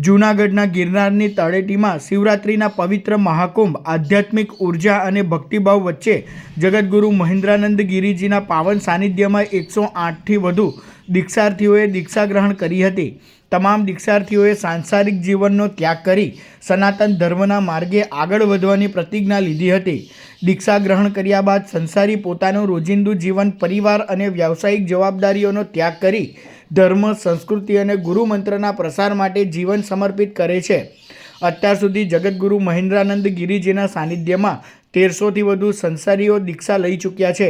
જૂનાગઢના ગિરનારની તળેટીમાં શિવરાત્રિના પવિત્ર મહાકુંભ આધ્યાત્મિક ઉર્જા અને ભક્તિભાવ વચ્ચે જગતગુરુ મહેન્દ્રાનંદ ગિરિજીના પાવન સાનિધ્યમાં 108થી વધુ દીક્ષાર્થીઓએ દીક્ષા ગ્રહણ કરી હતી। તમામ દીક્ષાર્થીઓએ સાંસારિક જીવનનો ત્યાગ કરી સનાતન ધર્મના માર્ગે આગળ વધવાની પ્રતિજ્ઞા લીધી હતી। દીક્ષા ગ્રહણ કર્યા બાદ સંસારી પોતાનું રોજિંદુ જીવન, પરિવાર અને વ્યાવસાયિક જવાબદારીઓનો ત્યાગ કરી ધર્મ, સંસ્કૃતિ અને ગુરુ મંત્રના પ્રસાર માટે જીવન સમર્પિત કરે છે। અત્યાર સુધી જગતગુરુ મહેન્દ્રાનંદ ગિરિજીના સાનિધ્યમાં 1300થી વધુ સંસારીઓ દીક્ષા લઈ ચૂક્યા છે।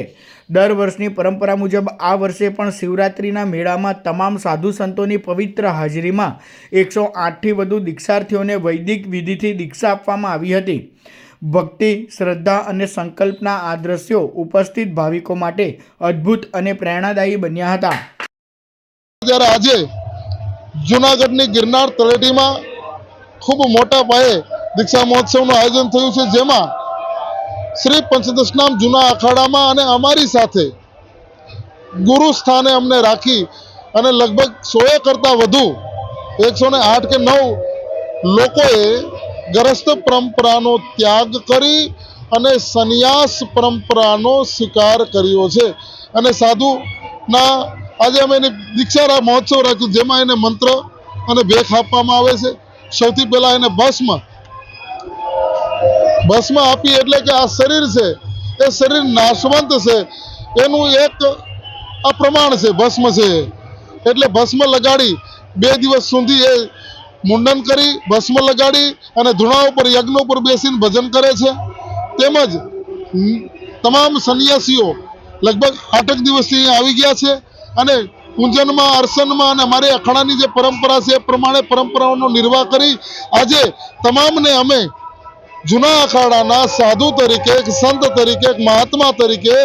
દર વર્ષની પરંપરા મુજબ આ વર્ષે પણ શિવરાત્રિના મેળામાં તમામ સાધુ સંતોની પવિત્ર હાજરીમાં 108થી વધુ દીક્ષાર્થીઓને વૈદિક વિધિથી દીક્ષા આપવામાં આવી હતી। ભક્તિ, શ્રદ્ધા અને સંકલ્પના આ દ્રશ્યો ઉપસ્થિત ભાવિકો માટે અદ્ભુત અને પ્રેરણાદાયી બન્યા હતા। જ્યારે આજે જૂનાગઢની ગિરનાર તળેટીમાં ખૂબ મોટા પાયે દીક્ષા મહોત્સવનું આયોજન થયું છે, જેમાં શ્રી પંચદશનામ જૂના અખાડામાં અને અમારી સાથે ગુરુ સ્થાને અમને રાખી અને લગભગ 100 કરતાં વધુ 108 કે 9 લોકોએ ગૃહસ્થ પરંપરાનો ત્યાગ કરી અને સંન્યાસ પરંપરાનો સ્વીકાર કર્યો છે। અને સાધુના આજે અમે એને દીક્ષા મહોત્સવ રાખ્યું, જેમાં એને મંત્ર અને ભેખ આપવામાં આવે છે। સૌથી પહેલા એને ભસ્મ આપી, એટલે કે આ શરીર છે એ શરીર નાશવંત છે એનું એક આ પ્રમાણ છે, ભસ્મ છે એટલે ભસ્મ લગાડી 2 દિવસ સુધી એ મુંડન કરી ભસ્મ લગાડી અને ધૂણા ઉપર યજ્ઞ ઉપર બેસીને ભજન કરે છે। તેમજ તમામ સંન્યાસીઓ લગભગ 8 દિવસથી અહીંયા આવી ગયા છે અને પૂજનમાં, અર્ચનમાં અને અમારી અખાડાની જે પરંપરા છે એ પ્રમાણે પરંપરાઓનો નિર્વાહ કરી આજે તમામને અમે જૂના અખાડાના સાધુ તરીકે, એક સંત તરીકે, એક મહાત્મા તરીકે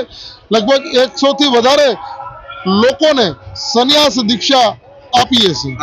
લગભગ 100થી વધારે લોકોને સંન્યાસ દીક્ષા આપીએ છીએ।